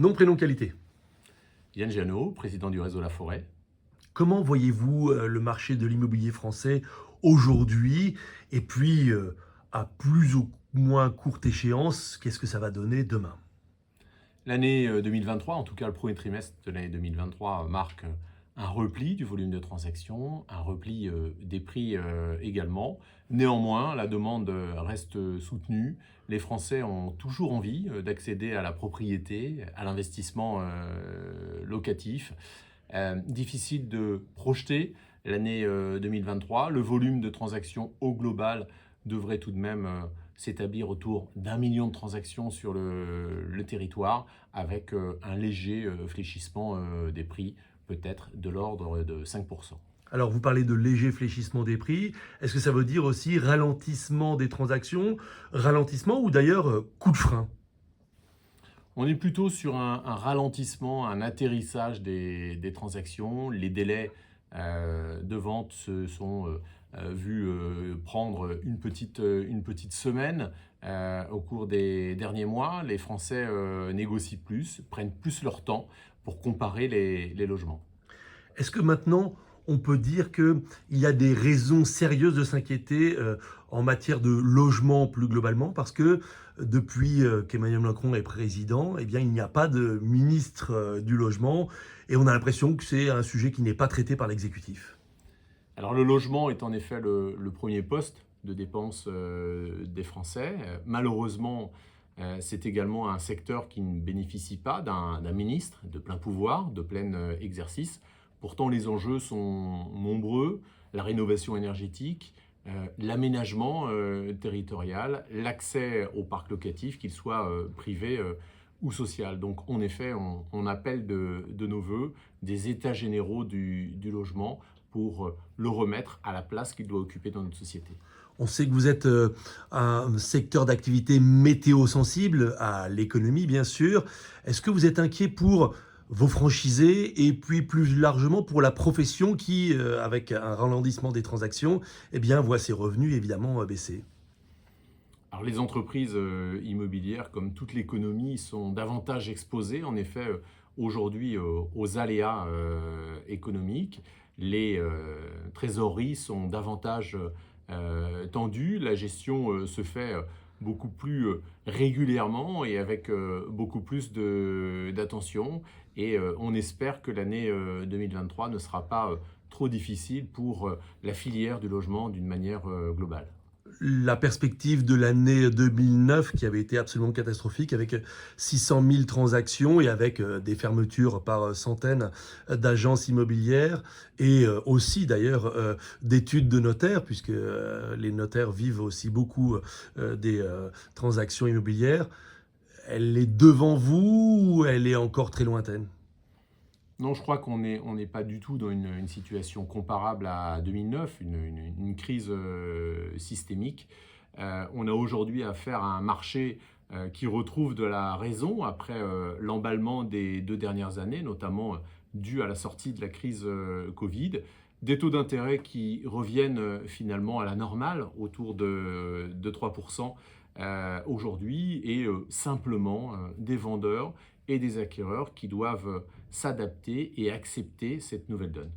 Nom, prénom, qualité. Yann Janot, président du réseau La Forêt. Comment voyez-vous le marché de l'immobilier français aujourd'hui? Et puis, à plus ou moins courte échéance, qu'est-ce que ça va donner demain? L'année 2023, en tout cas le premier trimestre de l'année 2023, marque un repli du volume de transactions, un repli des prix également. Néanmoins, la demande reste soutenue. Les Français ont toujours envie d'accéder à la propriété, à l'investissement locatif. Difficile de projeter l'année 2023. Le volume de transactions au global devrait tout de même s'établir autour d'1 million de transactions sur le territoire, avec un léger fléchissement des prix, peut-être de l'ordre de 5%. Alors, vous parlez de léger fléchissement des prix. Est-ce que ça veut dire aussi ralentissement des transactions, ralentissement ou d'ailleurs coup de frein? On est plutôt sur un ralentissement, un atterrissage des transactions. Les délais de vente se sont vus prendre une petite semaine au cours des derniers mois. Les Français négocient plus, prennent plus leur temps pour comparer les logements. Est-ce que maintenant, on peut dire qu'il y a des raisons sérieuses de s'inquiéter en matière de logement plus globalement? Parce que depuis qu'Emmanuel Macron est président, eh bien, il n'y a pas de ministre du logement et on a l'impression que c'est un sujet qui n'est pas traité par l'exécutif. Alors le logement est en effet le premier poste de dépenses des Français. Malheureusement, c'est également un secteur qui ne bénéficie pas d'un ministre de plein pouvoir, de plein exercice. Pourtant, les enjeux sont nombreux: la rénovation énergétique, l'aménagement territorial, l'accès au parc locatif, qu'il soit privé ou social. Donc en effet, on appelle de nos voeux des états généraux du logement pour le remettre à la place qu'il doit occuper dans notre société. On sait que vous êtes un secteur d'activité météo-sensible à l'économie, bien sûr. Est-ce que vous êtes inquiet pour vos franchisés et puis plus largement pour la profession qui, avec un ralentissement des transactions, eh bien, voit ses revenus évidemment baisser? Alors les entreprises immobilières, comme toute l'économie, sont davantage exposées en effet aujourd'hui aux aléas économiques. Les trésoreries sont davantage tendues. La gestion se fait beaucoup plus régulièrement et avec beaucoup plus d'attention. Et on espère que l'année 2023 ne sera pas trop difficile pour la filière du logement d'une manière globale. La perspective de l'année 2009 qui avait été absolument catastrophique avec 600 000 transactions et avec des fermetures par centaines d'agences immobilières et aussi d'ailleurs d'études de notaires puisque les notaires vivent aussi beaucoup des transactions immobilières. Elle est devant vous ou elle est encore très lointaine? Non, je crois qu'on n'est pas du tout dans une situation comparable à 2009, une crise systémique. On a aujourd'hui affaire à un marché qui retrouve de la raison après l'emballement des 2 dernières années, notamment dû à la sortie de la crise Covid. Des taux d'intérêt qui reviennent finalement à la normale, autour de 3% aujourd'hui, et simplement des vendeurs et des acquéreurs qui doivent s'adapter et accepter cette nouvelle donne.